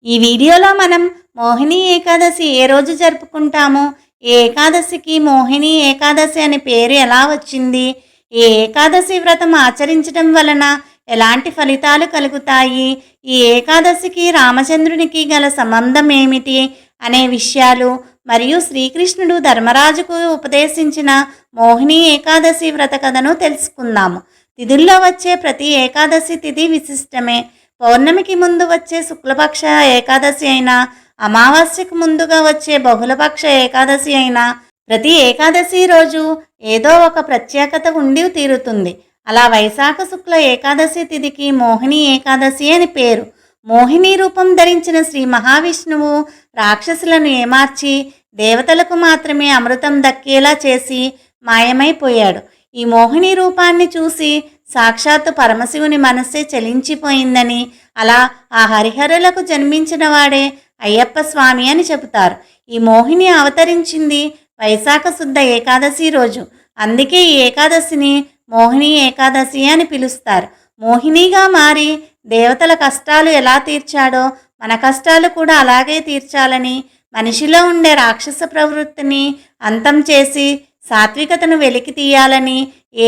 ఈ వీడియోలో మనం మోహిని ఏకాదశి ఏ రోజు జరుపుకుంటాము, ఈ ఏకాదశికి మోహిని ఏకాదశి అనే పేరు ఎలా వచ్చింది, ఈ ఏకాదశి వ్రతం ఆచరించడం వలన ఎలాంటి ఫలితాలు కలుగుతాయి, ఈ ఏకాదశికి రామచంద్రునికి గల సంబంధం ఏమిటి అనే విషయాలు మరియు శ్రీకృష్ణుడు ధర్మరాజుకు ఉపదేశించిన మోహిని ఏకాదశి వ్రత కథను తెలుసుకుందాము. తిథుల్లో వచ్చే ప్రతి ఏకాదశి తిథి విశిష్టమే. పౌర్ణమికి ముందు వచ్చే శుక్లపక్ష ఏకాదశి అయినా, అమావాస్యకు ముందుగా వచ్చే బహుళపక్ష ఏకాదశి అయినా ప్రతి ఏకాదశి రోజు ఏదో ఒక ప్రత్యేకత ఉండి తీరుతుంది. అలా వైశాఖ శుక్ల ఏకాదశి తిథికి మోహిని ఏకాదశి అని పేరు. మోహిని రూపం ధరించిన శ్రీ మహావిష్ణువు రాక్షసులను ఏమార్చి దేవతలకు మాత్రమే అమృతం దక్కేలా చేసి మాయమైపోయాడు. ఈ మోహిని రూపాన్ని చూసి సాక్షాత్తు పరమశివుని మనస్సే చలించిపోయిందని, అలా ఆ హరిహరులకు జన్మించిన వాడే అయ్యప్ప స్వామి అని చెబుతారు. ఈ మోహిని అవతరించింది వైశాఖ శుద్ధ ఏకాదశి రోజు. అందుకే ఈ ఏకాదశిని మోహిని ఏకాదశి అని పిలుస్తారు. మోహినిగా మారి దేవతల కష్టాలు ఎలా తీర్చాడో మన కష్టాలు కూడా అలాగే తీర్చాలని, మనిషిలో ఉండే రాక్షస ప్రవృత్తిని అంతం చేసి సాత్వికతను వెలికి తీయాలని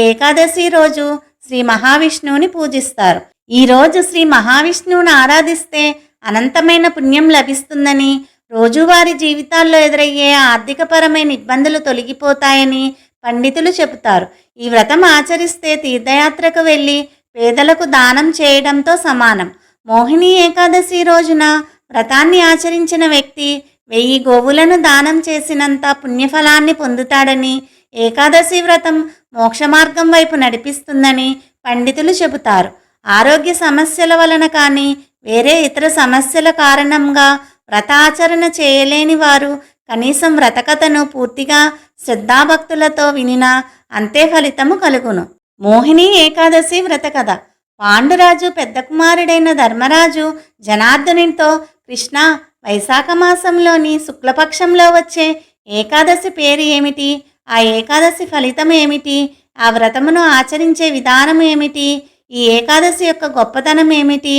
ఏకాదశి రోజు శ్రీ మహావిష్ణువుని పూజిస్తారు. ఈరోజు శ్రీ మహావిష్ణువుని ఆరాధిస్తే అనంతమైన పుణ్యం లభిస్తుందని, రోజువారీ జీవితాల్లో ఎదురయ్యే ఆర్థికపరమైన ఇబ్బందులు తొలగిపోతాయని పండితులు చెబుతారు. ఈ వ్రతం ఆచరిస్తే తీర్థయాత్రకు వెళ్ళి పేదలకు దానం చేయడంతో సమానం. మోహిని ఏకాదశి రోజున వ్రతాన్ని ఆచరించిన వ్యక్తి 1000 గోవులను దానం చేసినంత పుణ్యఫలాన్ని పొందుతాడని, ఏకాదశి వ్రతం మోక్ష మార్గం వైపు నడిపిస్తుందని పండితులు చెబుతారు. ఆరోగ్య సమస్యల వలన కానీ వేరే ఇతర సమస్యల కారణంగా వ్రతాచరణ చేయలేని వారు కనీసం వ్రతకథను పూర్తిగా శ్రద్ధాభక్తులతో వినినా అంతే ఫలితము కలుగును. మోహిని ఏకాదశి వ్రతకథ. పాండురాజు పెద్ద కుమారుడైన ధర్మరాజు జనార్దనునితో, కృష్ణ, వైశాఖ మాసంలోని శుక్లపక్షంలో వచ్చే ఏకాదశి పేరు ఏమిటి, ఆ ఏకాదశి ఫలితం ఏమిటి, ఆ వ్రతమును ఆచరించే విధానం ఏమిటి, ఈ ఏకాదశి యొక్క గొప్పతనం ఏమిటి,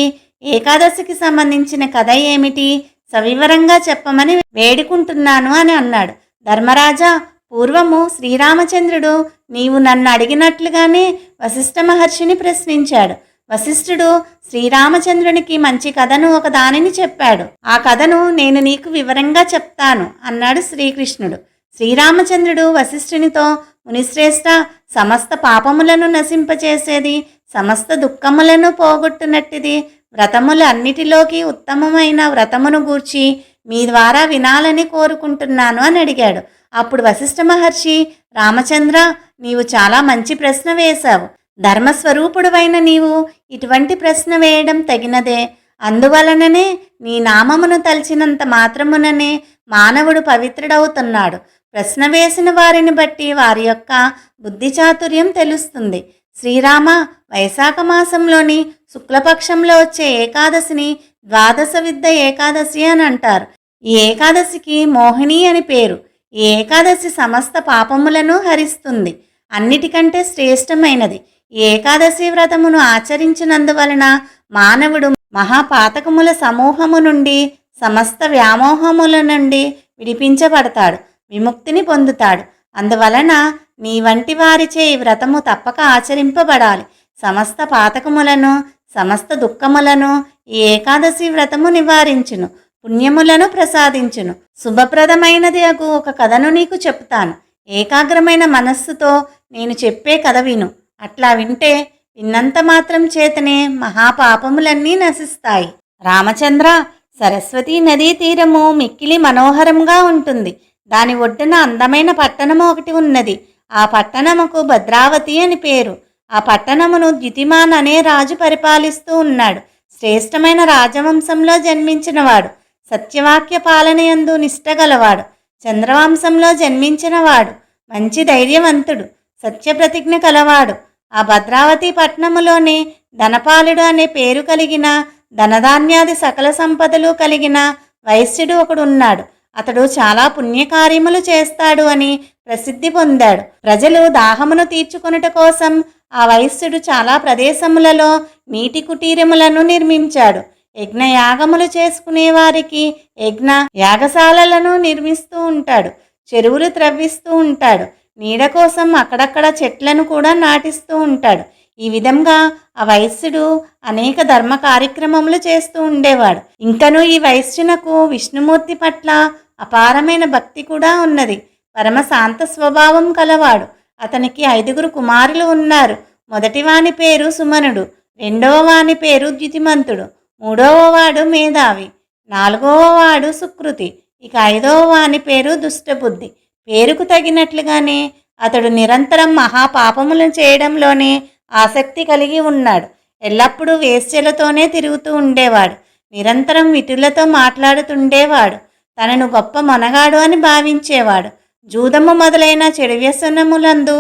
ఏకాదశికి సంబంధించిన కథ ఏమిటి, సవివరంగా చెప్పమని వేడుకుంటున్నాను అని అన్నాడు. ధర్మరాజా, పూర్వము శ్రీరామచంద్రుడు నీవు నన్ను అడిగినట్లుగానే వశిష్ఠ మహర్షిని ప్రశ్నించాడు. వశిష్ఠుడు శ్రీరామచంద్రునికి మంచి కథను ఒక దానిని చెప్పాడు. ఆ కథను నేను నీకు వివరంగా చెప్తాను అన్నాడు శ్రీకృష్ణుడు. శ్రీరామచంద్రుడు వశిష్ఠునితో, మునిశ్రేష్ఠ, సమస్త పాపములను నశింపచేసేది, సమస్త దుఃఖములను పోగొట్టునట్టిది వ్రతములు అన్నిటిలోకి ఉత్తమమైన వ్రతమును గూర్చి మీ ద్వారా వినాలని కోరుకుంటున్నాను అని అడిగాడు. అప్పుడు వశిష్ఠ మహర్షి, రామచంద్ర, నీవు చాలా మంచి ప్రశ్న వేశావు. ధర్మస్వరూపుడువైన నీవు ఇటువంటి ప్రశ్న వేయడం తగినదే. అందువలననే నీ నామమును తలిచినంత మాత్రముననే మానవుడు పవిత్రుడవుతున్నాడు. ప్రశ్న వేసిన వారిని బట్టి వారి యొక్క బుద్ధి చాతుర్యం తెలుస్తుంది. శ్రీరామ, వైశాఖ మాసంలోని శుక్లపక్షంలో వచ్చే ఏకాదశిని ద్వాదశ విద్ద ఏకాదశి అని అంటారు. ఈ ఏకాదశికి మోహిని అని పేరు. ఈ ఏకాదశి సమస్త పాపములను హరిస్తుంది, అన్నిటికంటే శ్రేష్టమైనది. ఈ ఏకాదశి వ్రతమును ఆచరించినందువలన మానవుడు మహాపాతకముల సమూహము నుండి, సమస్త వ్యామోహముల నుండి విడిపించబడతాడు, విముక్తిని పొందుతాడు. అందువలన నీ వంటి వారిచే ఈ వ్రతము తప్పక ఆచరింపబడాలి. సమస్త పాతకములను, సమస్త దుఃఖములను ఈ ఏకాదశి వ్రతము నివారించును, పుణ్యములను ప్రసాదించును. శుభప్రదమైనది అగు ఒక కథను నీకు చెప్తాను. ఏకాగ్రమైన మనస్సుతో నేను చెప్పే కథ విను. అట్లా వింటే విన్నంత మాత్రం చేతనే మహాపాపములన్నీ నశిస్తాయి. రామచంద్ర, సరస్వతీ నదీ తీరము మిక్కిలి మనోహరంగా ఉంటుంది. దాని ఒడ్డున అందమైన పట్టణము ఒకటి ఉన్నది. ఆ పట్టణముకు భద్రావతి అని పేరు. ఆ పట్టణమును ద్యుతిమాన్ అనే రాజు పరిపాలిస్తూ ఉన్నాడు. శ్రేష్టమైన రాజవంశంలో జన్మించినవాడు, సత్యవాక్య పాలనయందు నిష్టగలవాడు, చంద్రవంశంలో జన్మించినవాడు, మంచి ధైర్యవంతుడు, సత్యప్రతిజ్ఞ కలవాడు. ఆ భద్రావతి పట్టణములోనే ధనపాలుడు అనే పేరు కలిగిన, ధనధాన్యాది సకల సంపదలు కలిగిన వైశ్యుడు ఒకడు ఉన్నాడు. అతడు చాలా పుణ్యకార్యములు చేస్తాడు అని ప్రసిద్ధి పొందాడు. ప్రజలు దాహమును తీర్చుకొనుట కోసం ఆ వైశ్యుడు చాలా ప్రదేశములలో నీటి కుటీరములను నిర్మించాడు. యజ్ఞయాగములు చేసుకునే వారికి యజ్ఞ యాగశాలలను నిర్మిస్తూ ఉంటాడు. చెరువులు త్రవ్విస్తూ ఉంటాడు. నీడ కోసం అక్కడక్కడ చెట్లను కూడా నాటిస్తూ ఉంటాడు. ఈ విధంగా ఆ వైశ్యుడు అనేక ధర్మ కార్యక్రమములు చేస్తూ ఉండేవాడు. ఇంకనూ ఈ వైశ్యునకు విష్ణుమూర్తి పట్ల అపారమైన భక్తి కూడా ఉన్నది. పరమ శాంత స్వభావం కలవాడు. అతనికి 5 కుమారులు ఉన్నారు. మొదటి వాని పేరు సుమనుడు, రెండవ వాని పేరు ద్యుతిమంతుడు, మూడవ వాడు మేధావి, నాలుగవ వాడు సుకృతి, ఇక 5వ వాని పేరు దుష్టబుద్ధి. పేరుకు తగినట్లుగానే అతడు నిరంతరం మహాపాపములను చేయడంలోనే ఆసక్తి కలిగి ఉన్నాడు. ఎల్లప్పుడూ వేశ్యలతోనే తిరుగుతూ ఉండేవాడు. నిరంతరం విటులతో మాట్లాడుతుండేవాడు. తనను గొప్ప మొనగాడు అని భావించేవాడు. జూదము మొదలైన చెడు వ్యసనములందు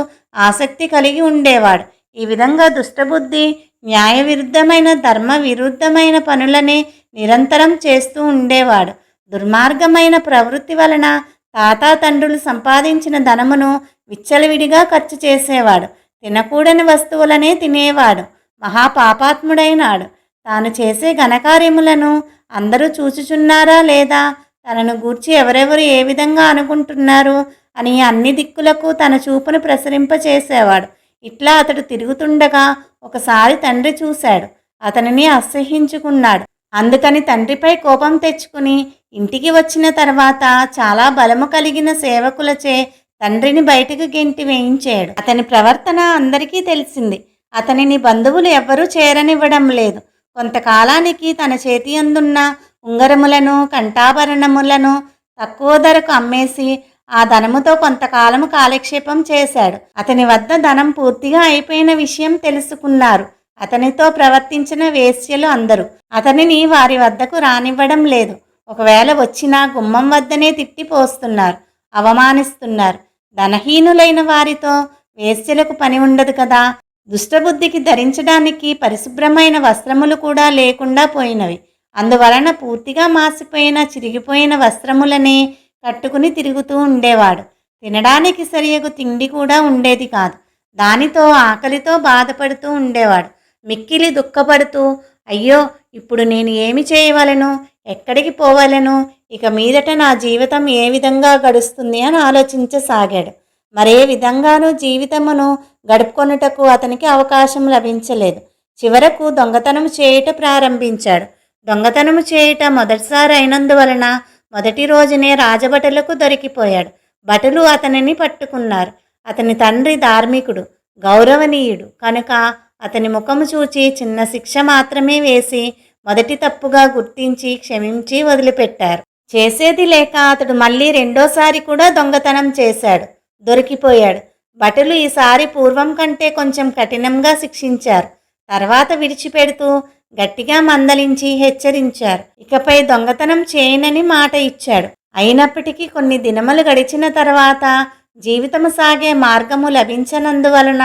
ఆసక్తి కలిగి ఉండేవాడు. ఈ విధంగా దుష్టబుద్ధి న్యాయ విరుద్ధమైన ధర్మ విరుద్ధమైన పనులనే నిరంతరం చేస్తూ ఉండేవాడు. దుర్మార్గమైన ప్రవృత్తి వలన తాతాతండ్రులు సంపాదించిన ధనమును విచ్చలవిడిగా ఖర్చు చేసేవాడు. తినకూడని వస్తువులనే తినేవాడు. మహాపాపాత్ముడైనాడు. తాను చేసే ఘనకార్యములను అందరూ చూచుచున్నారా లేదా, తనను గూర్చి ఎవరెవరు ఏ విధంగా అనుకుంటున్నారు అని అన్ని దిక్కులకు తన చూపును ప్రసరింపచేసేవాడు. ఇట్లా అతడు తిరుగుతుండగా ఒకసారి తండ్రి చూశాడు. అతనిని అసహ్యించుకున్నాడు. అందుకని తండ్రిపై కోపం తెచ్చుకుని ఇంటికి వచ్చిన తర్వాత చాలా బలము కలిగిన సేవకులచే తండ్రిని బయటకు గెంటి వేయించాడు. అతని ప్రవర్తన అందరికీ తెలిసింది. అతనిని బంధువులు ఎవ్వరూ చేరనివ్వడం లేదు. కొంతకాలానికి తన చేతి అందున్న ఉంగరములను కంఠాభరణములను తక్కువ ధరకు అమ్మేసి ఆ ధనముతో కొంతకాలము కాలక్షేపం చేశాడు. అతని వద్ద ధనం పూర్తిగా అయిపోయిన విషయం తెలుసుకున్నారు. అతనితో ప్రవర్తించిన వేశ్యలు అందరూ అతనిని వారి వద్దకు రానివ్వడం లేదు. ఒకవేళ వచ్చినా గుమ్మం వద్దనే తిట్టిపోస్తున్నారు, అవమానిస్తున్నారు. ధనహీనులైన వారితో వేశ్యలకు పని ఉండదు కదా. దుష్టబుద్ధికి ధరించడానికి పరిశుభ్రమైన వస్త్రములు కూడా లేకుండా పోయినవి. అందువలన పూర్తిగా మాసిపోయిన చిరిగిపోయిన వస్త్రములనే కట్టుకుని తిరుగుతూ ఉండేవాడు. తినడానికి సరియగు తిండి కూడా ఉండేది కాదు. దానితో ఆకలితో బాధపడుతూ ఉండేవాడు. మిక్కిలి దుఃఖపడుతూ, అయ్యో, ఇప్పుడు నేను ఏమి చేయవలను, ఎక్కడికి పోవలను, ఇక మీదట నా జీవితం ఏ విధంగా గడుస్తుంది అని ఆలోచించసాగాడు. మరే విధంగానూ జీవితమును గడుపుకొనుటకు అతనికి అవకాశం లభించలేదు. చివరకు దొంగతనం చేయుట ప్రారంభించాడు. దొంగతనము చేయుట మొదటిసారి అయినందువలన మొదటి రోజునే రాజభటులకు దొరికిపోయాడు. భటులు అతనిని పట్టుకున్నారు. అతని తండ్రి ధార్మికుడు, గౌరవనీయుడు కనుక అతని ముఖము చూచి చిన్న శిక్ష మాత్రమే వేసి మొదటి తప్పుగా గుర్తించి క్షమించి వదిలిపెట్టారు. చేసేది లేక అతడు మళ్ళీ రెండోసారి కూడా దొంగతనం చేశాడు. దొరికిపోయాడు. భటులు ఈసారి పూర్వం కంటే కొంచెం కఠినంగా శిక్షించారు. తర్వాత విడిచిపెడుతూ గట్టిగా మందలించి హెచ్చరించారు. ఇకపై దొంగతనం చేయనని మాట ఇచ్చాడు. అయినప్పటికీ కొన్ని దినములు గడిచిన తర్వాత జీవితము సాగే మార్గము లభించనందువలన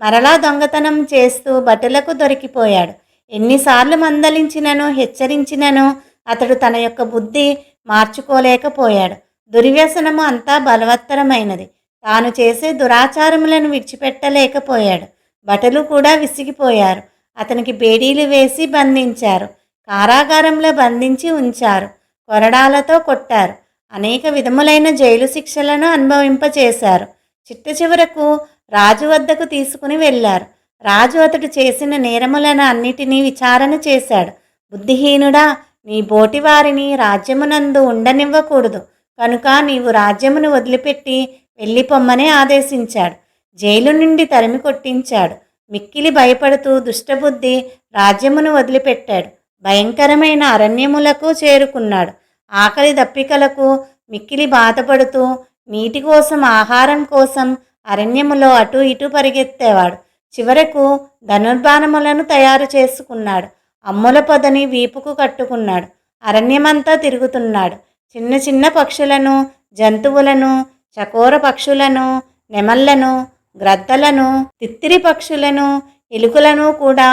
మరలా దొంగతనం చేస్తూ భటులకు దొరికిపోయాడు. ఎన్నిసార్లు మందలించినను హెచ్చరించినను అతడు తన యొక్క బుద్ధి మార్చుకోలేకపోయాడు. దుర్వ్యసనము అంతా బలవత్తరమైనది. తాను చేసే దురాచారములను విడిచిపెట్టలేకపోయాడు. భటులు కూడా విసిగిపోయారు. అతనికి బేడీలు వేసి బంధించారు. కారాగారంలో బంధించి ఉంచారు. కొరడాలతో కొట్టారు. అనేక విధములైన జైలు శిక్షలను అనుభవింపచేశారు. చిట్ట చివరకు రాజు వద్దకు తీసుకుని వెళ్ళారు. రాజు అతడు చేసిన నేరములను అన్నిటినీ విచారణ చేశాడు. బుద్ధిహీనుడా, నీ బోటి వారిని రాజ్యమునందు ఉండనివ్వకూడదు కనుక నీవు రాజ్యమును వదిలిపెట్టి వెళ్ళిపోమ్మని ఆదేశించాడు. జైలు నుండి తరిమి కొట్టించాడు. మిక్కిలి భయపడుతూ దుష్టబుద్ధి రాజ్యమును వదిలిపెట్టాడు. భయంకరమైన అరణ్యములకు చేరుకున్నాడు. ఆకలి దప్పికలకు మిక్కిలి బాధపడుతూ నీటి కోసం ఆహారం కోసం అరణ్యములో అటు ఇటు పరిగెత్తేవాడు. చివరకు ధనుర్బాణములను తయారు చేసుకున్నాడు. అమ్ముల పొదని వీపుకు కట్టుకున్నాడు. అరణ్యమంతా తిరుగుతున్నాడు. చిన్న చిన్న పక్షులను, జంతువులను, చకోర పక్షులను, నెమళ్లను, గ్రద్దలను, తిత్తిరి పక్షులను, ఎలుకలను కూడా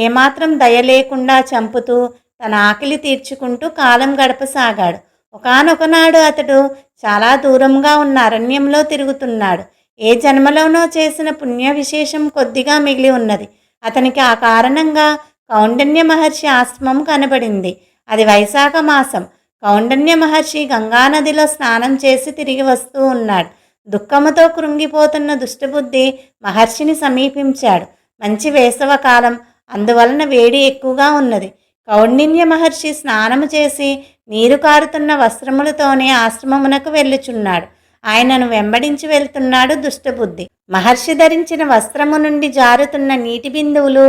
ఏమాత్రం దయ లేకుండా చంపుతూ తన ఆకలి తీర్చుకుంటూ కాలం గడపసాగాడు. ఒకానొకనాడు అతడు చాలా దూరంగా ఉన్న అరణ్యంలో తిరుగుతున్నాడు. ఏ జన్మలోనో చేసిన పుణ్య విశేషం కొద్దిగా మిగిలి ఉన్నది. అతనికి ఆ కారణంగా కౌండిన్య మహర్షి ఆశ్రమం కనబడింది. అది వైశాఖ మాసం. కౌండిన్య మహర్షి గంగానదిలో స్నానం చేసి తిరిగి వస్తూ ఉన్నాడు. దుఃఖముతో కృంగిపోతున్న దుష్టబుద్ధి మహర్షిని సమీపించాడు. మంచి వేసవకాలం, అందువలన వేడి ఎక్కువగా ఉన్నది. కౌండిన్య మహర్షి స్నానము చేసి నీరు కారుతున్న వస్త్రములతోనే ఆశ్రమమునకు వెళ్ళుచున్నాడు. ఆయనను వెంబడించి వెళ్తున్నాడు దుష్టబుద్ధి. మహర్షి ధరించిన వస్త్రము నుండి జారుతున్న నీటి బిందువులు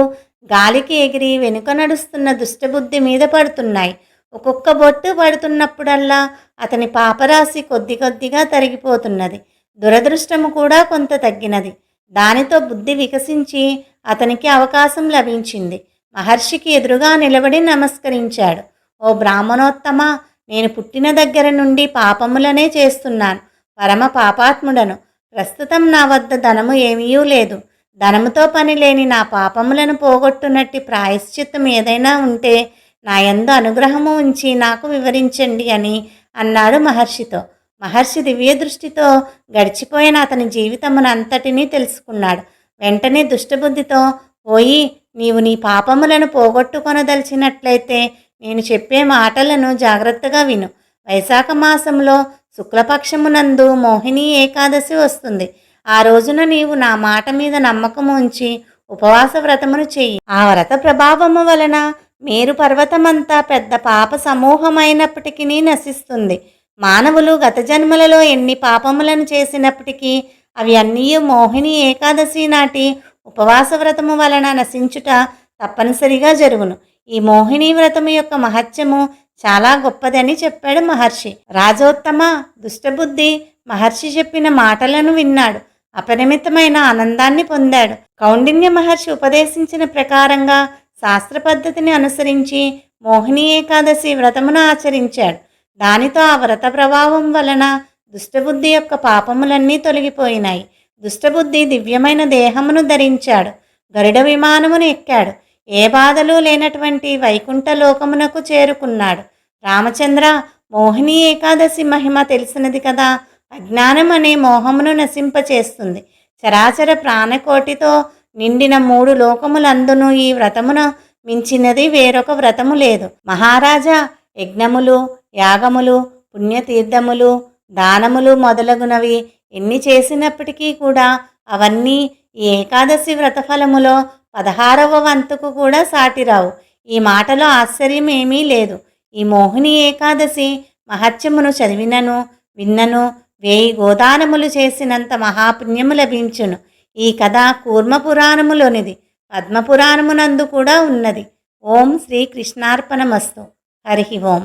గాలికి ఎగిరి వెనుక నడుస్తున్న దుష్టబుద్ధి మీద పడుతున్నాయి. ఒక్కొక్క బొట్టు పడుతున్నప్పుడల్లా అతని పాపరాశి కొద్ది కొద్దిగా తరిగిపోతున్నది. దురదృష్టము కూడా కొంత తగ్గినది. దానితో బుద్ధి వికసించి అతనికి అవకాశం లభించింది. మహర్షికి ఎదురుగా నిలబడి నమస్కరించాడు. ఓ బ్రాహ్మణోత్తమ, నేను పుట్టిన దగ్గర నుండి పాపములనే చేస్తున్నాను. పరమ పాపాత్ముడను. ప్రస్తుతం నా వద్ద ధనము ఏమీ లేదు. ధనముతో పని లేని నా పాపములను పోగొట్టునట్టి ప్రాయశ్చిత్తం ఏదైనా ఉంటే నా యందు అనుగ్రహము ఉంచి నాకు వివరించండి అని అన్నాడు మహర్షితో. మహర్షి దివ్య దృష్టితో గడిచిపోయిన అతని జీవితమునంతటినీ తెలుసుకున్నాడు. వెంటనే దుష్టబుద్ధితో, పోయి నీవు నీ పాపములను పోగొట్టుకొనదలిచినట్లయితే నేను చెప్పే మాటలను జాగ్రత్తగా విను. వైశాఖ మాసంలో శుక్లపక్షమునందు మోహిని ఏకాదశి వస్తుంది. ఆ రోజున నీవు నా మాట మీద నమ్మకం ఉంచి ఉపవాస వ్రతమును చెయ్యి. ఆ వ్రత ప్రభావము వలన మేరు పర్వతమంతా పెద్ద పాప సమూహమైనప్పటికీ నశిస్తుంది. మానవులు గత జన్మలలో ఎన్ని పాపములను చేసినప్పటికీ అవి అన్నీ మోహిని ఏకాదశి నాటి ఉపవాస వ్రతము వలన నశించుట తప్పనిసరిగా జరుగును. ఈ మోహిని వ్రతము యొక్క మహత్యము చాలా గొప్పదని చెప్పాడు మహర్షి. రాజోత్తమ, దుష్టబుద్ధి మహర్షి చెప్పిన మాటలను విన్నాడు. అపరిమితమైన ఆనందాన్ని పొందాడు. కౌండిన్య మహర్షి ఉపదేశించిన ప్రకారంగా శాస్త్ర పద్ధతిని అనుసరించి మోహిని ఏకాదశి వ్రతమును ఆచరించాడు. దానితో ఆ వ్రత ప్రభావం వలన దుష్టబుద్ధి యొక్క పాపములన్నీ తొలగిపోయినాయి. దుష్టబుద్ధి దివ్యమైన దేహమును ధరించాడు. గరుడ విమానమును ఎక్కాడు. ఏ బాధలు లేనటువంటి వైకుంఠ లోకమునకు చేరుకున్నాడు. రామచంద్ర, మోహిని ఏకాదశి మహిమ తెలిసినది కదా. అజ్ఞానం అనే మోహమును నశింపచేస్తుంది. చరాచర ప్రాణకోటితో నిండిన 3 లోకములందును ఈ వ్రతమును మించినది వేరొక వ్రతము లేదు. మహారాజా, యజ్ఞములు, యాగములు, పుణ్యతీర్థములు, దానములు మొదలగునవి ఎన్ని చేసినప్పటికీ కూడా అవన్నీ ఈ ఏకాదశి వ్రతఫలములో 16వ వంతుకు కూడా సాటిరావు. ఈ మాటలో ఆశ్చర్యం ఏమీ లేదు. ఈ మోహిని ఏకాదశి మహత్యమును చదివినను విన్నను 1000 గోదానములు చేసినంత మహాపుణ్యము లభించును. ఈ కథ కూర్మపురాణములోనిది. పద్మపురాణమునందు కూడా ఉన్నది. ఓం శ్రీ కృష్ణార్పణమస్తు. హరి ఓం.